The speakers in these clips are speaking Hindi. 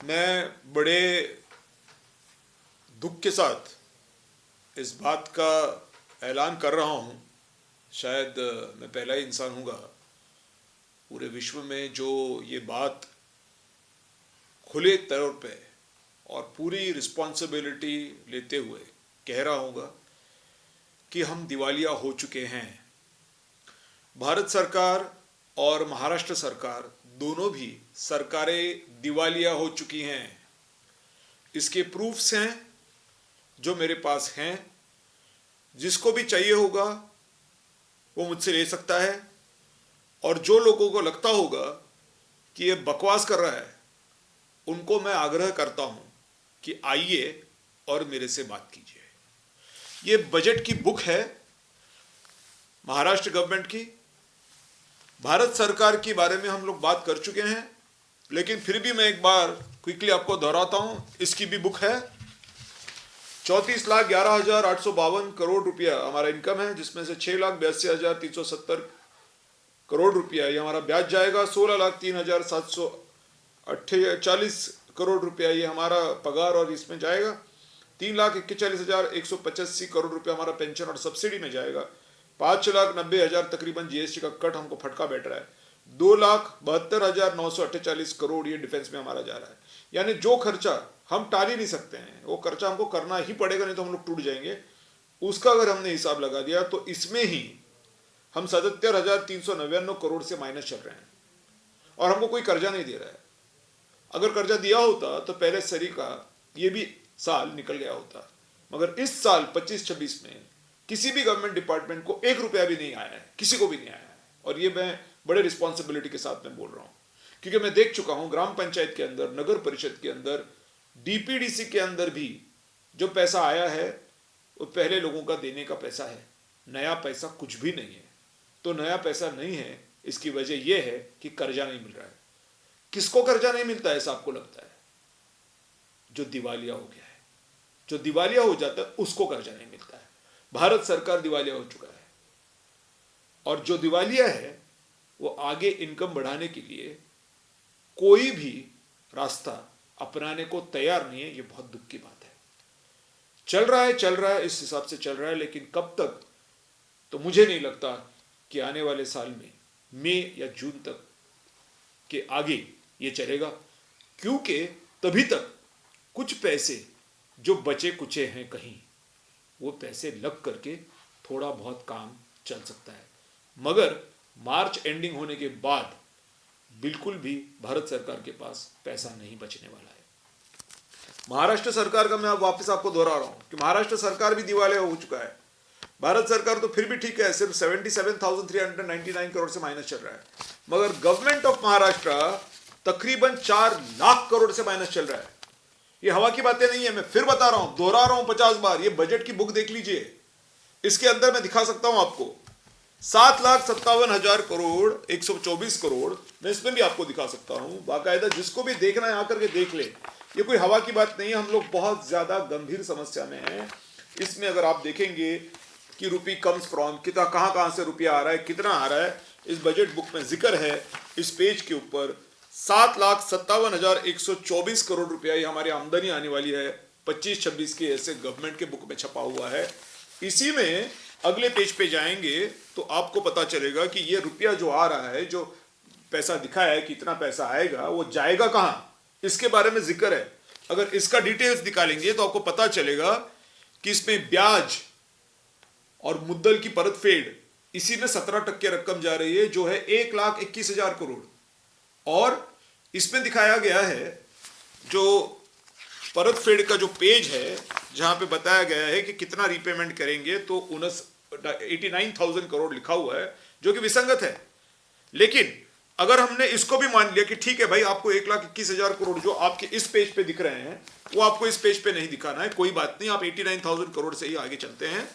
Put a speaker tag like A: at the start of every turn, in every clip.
A: मैं बड़े दुख के साथ इस बात का ऐलान कर रहा हूँ, शायद मैं पहला ही इंसान हूँगा पूरे विश्व में जो ये बात खुले तौर पे और पूरी रिस्पॉन्सिबिलिटी लेते हुए कह रहा हूँगा कि हम दिवालिया हो चुके हैं। भारत सरकार और महाराष्ट्र सरकार दोनों भी सरकारें दिवालिया हो चुकी हैं। इसके प्रूफ्स हैं जो मेरे पास हैं। जिसको भी चाहिए होगा वो मुझसे ले सकता है, और जो लोगों को लगता होगा कि ये बकवास कर रहा है उनको मैं आग्रह करता हूं कि आइए और मेरे से बात कीजिए। ये बजट की बुक है महाराष्ट्र गवर्नमेंट की। भारत सरकार के बारे में हम लोग बात कर चुके हैं, लेकिन फिर भी मैं एक बार क्विकली आपको दोहराता हूं। इसकी भी बुक है। 34,11,852 करोड़ रुपया हमारा इनकम है, जिसमें से 6,82,370 करोड़ रुपया ये हमारा ब्याज जाएगा। 16,03,748 करोड़ रुपया ये हमारा पगार और इसमें जाएगा। 3,41,185 करोड़ रुपया हमारा पेंशन और सब्सिडी में जाएगा। 5,90,000 तकरीबन जीएसटी का कट हमको फटका बैठ रहा है। 2,72,948 करोड़ ये डिफेंस में हमारा जा रहा है। यानी जो खर्चा हम टाल ही नहीं सकते हैं, वो खर्चा हमको करना ही पड़ेगा, नहीं तो हम लोग टूट जाएंगे। उसका अगर हमने हिसाब लगा दिया तो इसमें ही हम 77,399 करोड़ से माइनस चल रहे हैं, और हमको कोई कर्जा नहीं दे रहा है। अगर कर्जा दिया होता तो पहले सरी का ये भी साल निकल गया होता, मगर इस साल 25-26 में किसी भी गवर्नमेंट डिपार्टमेंट को 1 रुपया भी नहीं आया है, किसी को भी नहीं आया है। और ये मैं बड़े रिस्पॉन्सिबिलिटी के साथ में बोल रहा हूँ, क्योंकि मैं देख चुका हूँ ग्राम पंचायत के अंदर, नगर परिषद के अंदर, डीपीडीसी के अंदर भी जो पैसा आया है वो पहले लोगों का देने का पैसा है। नया पैसा कुछ भी नहीं है। तो नया पैसा नहीं है, इसकी वजह यह है कि कर्जा नहीं मिल रहा है। किसको कर्जा नहीं मिलता है ऐसा आपको लगता है? जो दिवालिया हो गया है। जो दिवालिया हो जाता है उसको कर्जा नहीं मिलता है। भारत सरकार दिवालिया हो चुका है, और जो दिवालिया है वो आगे इनकम बढ़ाने के लिए कोई भी रास्ता अपनाने को तैयार नहीं है। ये बहुत दुख की बात है। चल रहा है, इस हिसाब से चल रहा है, लेकिन कब तक तो मुझे नहीं लगता कि आने वाले साल में मई या जून तक के आगे ये चलेगा, क्योंकि तभी तक कुछ पैसे जो बचे कुचे हैं कहीं, वो पैसे लग करके थोड़ा बहुत काम चल सकता है। मगर मार्च एंडिंग होने के बाद बिल्कुल भी भारत सरकार के पास पैसा नहीं बचने वाला है। महाराष्ट्र सरकार का मैं अब वापस आपको दोहरा रहा हूं कि महाराष्ट्र सरकार भी दिवालिया हो चुका है। भारत सरकार तो फिर भी ठीक है, सिर्फ 77,399 करोड़ से माइनस चल रहा है, मगर गवर्नमेंट ऑफ महाराष्ट्र तकरीबन 4 लाख करोड़ से माइनस चल रहा है। ये हवा की बातें नहीं है, मैं फिर बता रहा हूं, दोहरा रहा हूं 50 बार। ये बजट की बुक देख लीजिए, इसके अंदर मैं दिखा सकता हूं आपको 7,57,000 करोड़, 124 करोड़, मैं इसमें भी आपको दिखा सकता हूं बाकायदा। जिसको भी देखना है आकर के देख ले। ये कोई हवा की बात नहीं है। हम लोग बहुत ज्यादा गंभीर समस्या में हैं। इसमें अगर आप देखेंगे कि रुपी कम्स फ्रॉम, कितना कहां से रुपया आ रहा है, कितना आ रहा है, इस बजट बुक में जिक्र है। इस पेज के ऊपर 7,57,124 करोड़ रुपया ये हमारी आमदनी आने वाली है 25-26 की, ऐसे गवर्नमेंट के बुक में छपा हुआ है। इसी में अगले पेज पे जाएंगे तो आपको पता चलेगा कि ये रुपया जो आ रहा है, जो पैसा दिखाया है कितना पैसा आएगा, वो जाएगा कहां, इसके बारे में जिक्र है। अगर इसका डिटेल्स निकालेंगे तो आपको पता चलेगा कि इसमें ब्याज और मुद्दल की परतफेड़, इसी में 17% रकम जा रही है, जो है 1,21,000 करोड़। और इसमें दिखाया गया है जो परतफेड़ का जो पेज है, जहां पे बताया गया है कि कितना रीपेमेंट करेंगे, तो 89,000 करोड़ लिखा हुआ है, जो कि विसंगत है। लेकिन अगर हमने इसको भी मान लिया कि ठीक है भाई, आपको 1,21,000 करोड़ जो आपके इस पेज पे दिख रहे हैं वो आपको इस पेज पे नहीं दिखाना है, कोई बात नहीं, आप 89,000 करोड़ से ही आगे चलते हैं।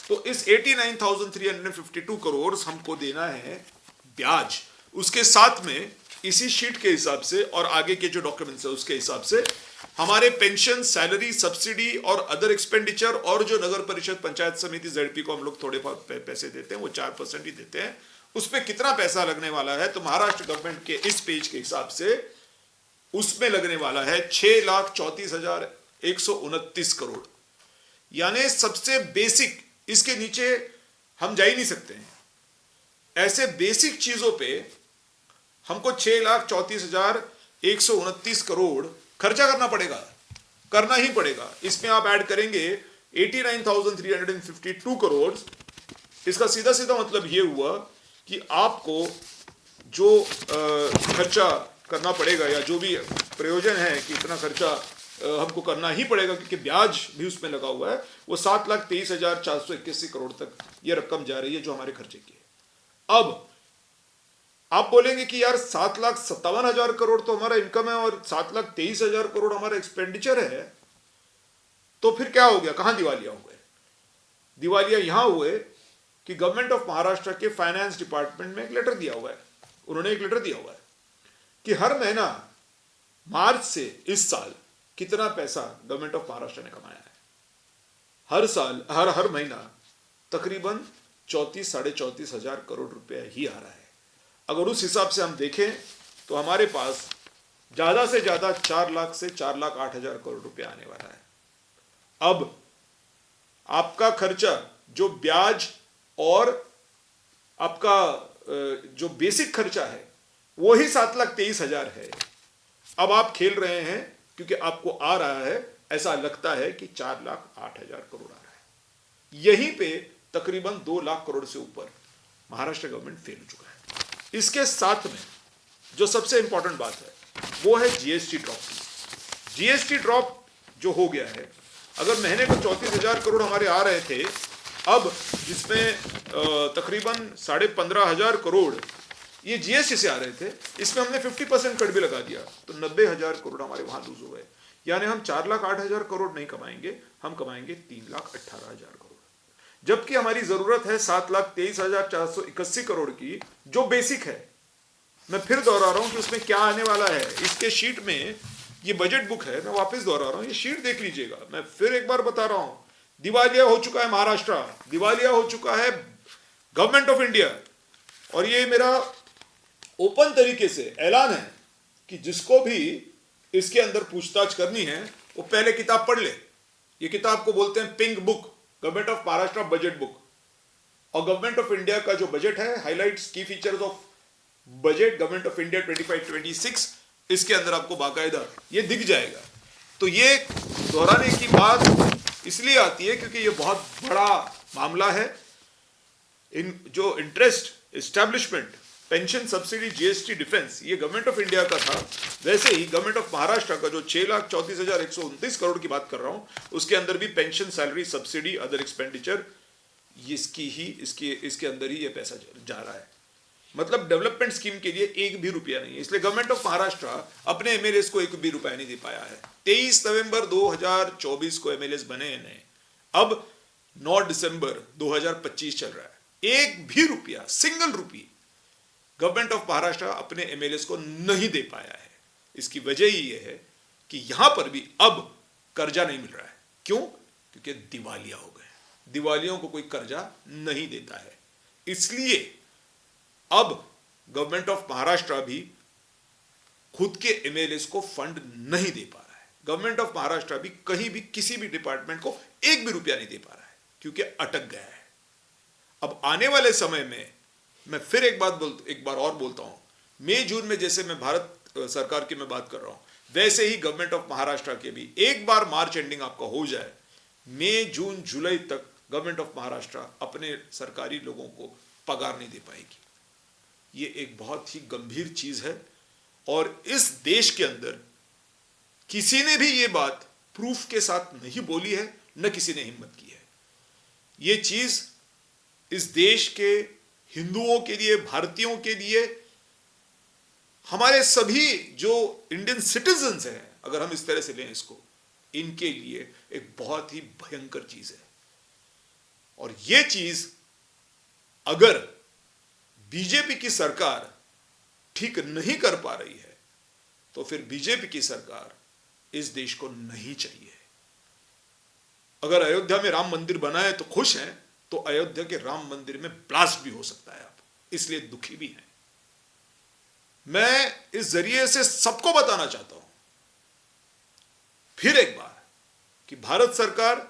A: तो इस 89,352 करोड़ हमको देना है ब्याज। उसके साथ में इसी शीट के हिसाब से और आगे के जो डॉक्यूमेंट्स है उसके हिसाब से हमारे पेंशन, सैलरी, सब्सिडी और अदर एक्सपेंडिचर, और जो नगर परिषद, पंचायत समिति, जेडपी को हम लोग थोड़े पैसे देते हैं, वो 4% ही देते हैं, उस पर कितना पैसा लगने वाला है। तो महाराष्ट्र गवर्नमेंट के इस पेज के हिसाब से उसमें लगने वाला है 6,34,129 करोड़। यानी सबसे बेसिक, इसके नीचे हम जा ही नहीं सकते हैं। ऐसे बेसिक चीजों पे हमको 6,34,129 करोड़ खर्चा करना पड़ेगा, करना ही पड़ेगा। इसमें आप ऐड करेंगे 89,352 करोड़। इसका सीधा सीधा मतलब यह हुआ कि आपको जो खर्चा करना पड़ेगा या जो भी प्रयोजन है कि इतना खर्चा हमको करना ही पड़ेगा क्योंकि ब्याज भी उसमें लगा हुआ है, वो 7,23,481 करोड़ तक ये रकम जा रही है जो हमारे खर्चे की है। अब आप बोलेंगे कि यार 7,57,000 करोड़ तो हमारा इनकम है और 7,23,000 करोड़ हमारा एक्सपेंडिचर है, तो फिर क्या हो गया, कहां दिवालिया हो गए? दिवालिया यहां हुए कि गवर्नमेंट ऑफ महाराष्ट्र के फाइनेंस डिपार्टमेंट में एक लेटर दिया हुआ है, उन्होंने एक लेटर दिया हुआ है कि हर महीना मार्च से इस साल कितना पैसा गवर्नमेंट ऑफ महाराष्ट्र ने कमाया है। हर साल हर महीना तकरीबन 34,000-34,000 करोड़ रुपया ही आ रहा है। अगर उस हिसाब से हम देखें तो हमारे पास ज्यादा से ज्यादा 4 लाख से 4,08,000 करोड़ रुपया आने वाला है। अब आपका खर्चा जो ब्याज और आपका जो बेसिक खर्चा है वो ही 7,23,000 है। अब आप खेल रहे हैं क्योंकि आपको आ रहा है, ऐसा लगता है कि 4,08,000 करोड़ आ रहा है। यहीं पे तकरीबन 2 लाख करोड़ से ऊपर महाराष्ट्र गवर्नमेंट फेल हो चुका है। इसके साथ में जो सबसे इंपॉर्टेंट बात है वो है जीएसटी ड्रॉप की। जीएसटी ड्रॉप जो हो गया है, अगर महीने को 34,000 करोड़ हमारे आ रहे थे, अब जिसमें तकरीबन 15,500 करोड़ ये जीएसटी से आ रहे थे, इसमें हमने 50% कट भी लगा दिया तो 90,000 करोड़ हमारे वहां लूज हो गए। यानी हम 4,08,000 करोड़ नहीं कमाएंगे, हम कमाएंगे 3,18,000 करोड़, जबकि हमारी जरूरत है 7,23,481 करोड़ की जो बेसिक है। मैं फिर दोहरा रहा हूं कि उसमें क्या आने वाला है। इसके शीट में ये बजट बुक है, मैं वापस दोहरा रहा हूं, ये शीट देख लीजिएगा। मैं फिर एक बार बता रहा हूं, दिवालिया हो चुका है महाराष्ट्र, दिवालिया हो चुका है गवर्नमेंट ऑफ इंडिया। और ये मेरा ओपन तरीके से ऐलान है कि जिसको भी इसके अंदर पूछताछ करनी है वो पहले किताब पढ़ ले। ये किताब को बोलते हैं pink book, government of Maharashtra budget book. और गवर्नमेंट ऑफ इंडिया का जो बजट है, हाइलाइट्स की features of budget government of India 25-26, इसके अंदर आपको बाकायदा ये दिख जाएगा। तो ये दोहराने की बात इसलिए आती है क्योंकि ये बहुत बड़ा मामला है। इन जो interest, establishment, pension, subsidy, GST, defence, ये गवर्नमेंट ऑफ इंडिया का था। वैसे ही गवर्नमेंट ऑफ महाराष्ट्र का जो 6,34,129 करोड़ की बात कर रहा हूं, उसके अंदर भी pension, salary, subsidy, other expenditure, इसके अंदर ही ये पैसा जा रहा है। मतलब डेवलपमेंट स्कीम के लिए एक भी रुपया नहीं है। इसलिए गवर्नमेंट ऑफ महाराष्ट्र अपने एमएलएस को एक भी रुपया नहीं दे पाया है। 23 नवंबर 2024 को एमएलएस बने हैं, अब 9 दिसंबर 2025 चल रहा है। एक भी रुपया, single rupee government of Maharashtra अपने एमएलएस को नहीं दे पाया है। इसकी वजह ही यह है कि यहां पर भी अब कर्जा नहीं मिल रहा है। क्यों? क्योंकि दिवालिया हो गए। दिवालियों को कोई कर्जा नहीं देता है, इसलिए अब गवर्नमेंट ऑफ महाराष्ट्र भी खुद के एमएलएस को फंड नहीं दे पा रहा है। गवर्नमेंट ऑफ महाराष्ट्र भी कहीं भी किसी भी डिपार्टमेंट को एक भी रुपया नहीं दे पा रहा है क्योंकि अटक गया है। अब आने वाले समय में मैं फिर एक बार और बोलता हूं, मई जून में जैसे मैं भारत सरकार की मैं बात कर रहा हूं, वैसे ही गवर्नमेंट ऑफ महाराष्ट्र के भी एक बार मार्च एंडिंग आपका हो जाए, मई जून जुलाई तक गवर्नमेंट ऑफ महाराष्ट्र अपने सरकारी लोगों को पगार नहीं दे पाएगी। ये एक बहुत ही गंभीर चीज है और इस देश के अंदर किसी ने भी ये बात प्रूफ के साथ नहीं बोली है, न किसी ने हिम्मत की है। ये चीज इस देश के हिंदुओं के लिए, भारतीयों के लिए, हमारे सभी जो इंडियन सिटीजन्स हैं, अगर हम इस तरह से लें इसको, इनके लिए एक बहुत ही भयंकर चीज है। और यह चीज अगर बीजेपी की सरकार ठीक नहीं कर पा रही है तो फिर बीजेपी की सरकार इस देश को नहीं चाहिए। अगर अयोध्या में राम मंदिर बना है तो खुश हैं, तो अयोध्या के राम मंदिर में ब्लास्ट भी हो सकता है, आप इसलिए दुखी भी हैं। मैं इस जरिए से सबको बताना चाहता हूं फिर एक बार कि भारत सरकार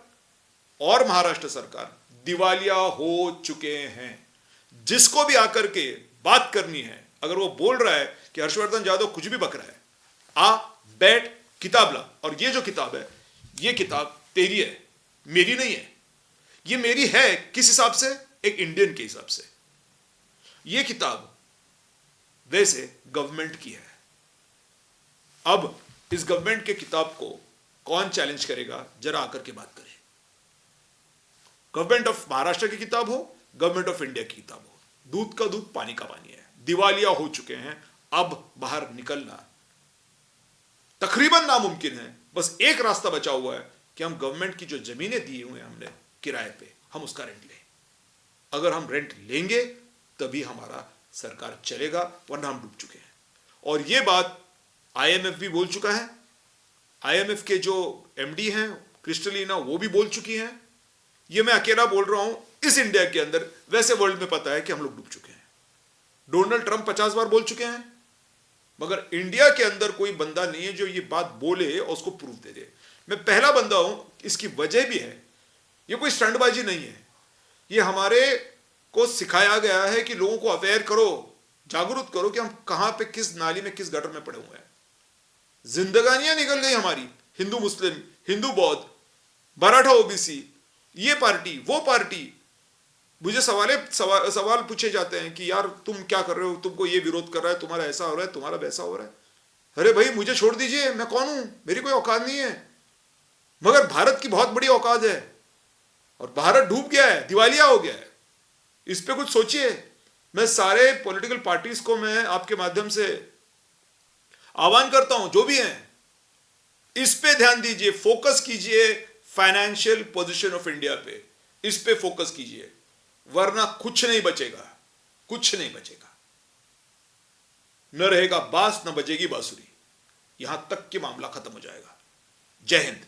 A: और महाराष्ट्र सरकार दिवालिया हो चुके हैं। जिसको भी आकर के बात करनी है, अगर वो बोल रहा है कि हर्षवर्धन यादव कुछ भी बक रहा है, आ बैठ किताब ला, और ये जो किताब है, ये किताब तेरी है, मेरी नहीं है। ये मेरी है किस हिसाब से? एक इंडियन के हिसाब से। ये किताब वैसे गवर्नमेंट की है। अब इस गवर्नमेंट के किताब को कौन चैलेंज करेगा, जरा आकर के बात करें। गवर्नमेंट ऑफ महाराष्ट्र की किताब हो, गवर्नमेंट ऑफ इंडिया की किताब हो, दूध का दूध पानी का पानी है। दिवालिया हो चुके हैं, अब बाहर निकलना तकरीबन नामुमकिन है। बस एक रास्ता बचा हुआ है कि हम गवर्नमेंट की जो जमीनें दी हुए हैं हमने किराए पे, हम उसका रेंट लें। अगर हम रेंट लेंगे तभी हमारा सरकार चलेगा, वरना हम डूब चुके हैं। और यह बात आईएमएफ भी बोल चुका है। आईएमएफ के जो एमडी हैं क्रिस्टलिना, वो भी बोल चुकी हैं। ये मैं अकेला बोल रहा हूं इस इंडिया के अंदर, वैसे वर्ल्ड में पता है कि हम लोग डूब चुके हैं। डोनाल्ड ट्रंप 50 बार बोल चुके हैं, मगर इंडिया के अंदर कोई बंदा नहीं है जो ये बात बोले और उसको प्रूफ दे दे। मैं पहला बंदा हूं, इसकी वजह भी है, ये कोई स्टंटबाजी नहीं है। ये हमारे को सिखाया गया है कि लोगों को अवेयर करो, जागरूक करो कि हम कहां पे, किस नाली में, किस गटर में पड़े हुए हैं। जिंदगानियां निकल गई हमारी, हिंदू मुस्लिम, हिंदू बौद्ध, मराठा ओबीसी, ये पार्टी वो पार्टी। मुझे सवाल पूछे जाते हैं कि यार तुम क्या कर रहे हो, तुमको ये विरोध कर रहा है, तुम्हारा ऐसा हो रहा है, तुम्हारा वैसा हो रहा है। अरे भाई मुझे छोड़ दीजिए, मैं कौन हूं, मेरी कोई औकात नहीं है। मगर भारत की बहुत बड़ी औकात है और भारत डूब गया है, दिवालिया हो गया है। इस पे कुछ सोचिए। मैं सारे पॉलिटिकल पार्टीज को मैं आपके माध्यम से आह्वान करता हूं, जो भी हैं, इस पे ध्यान दीजिए, फोकस कीजिए फाइनेंशियल पोजीशन ऑफ इंडिया पे, इस पे फोकस कीजिए, वरना कुछ नहीं बचेगा, कुछ नहीं बचेगा। न रहेगा बांस, न बजेगी बांसुरी, यहां तक कि मामला खत्म हो जाएगा। जय हिंद।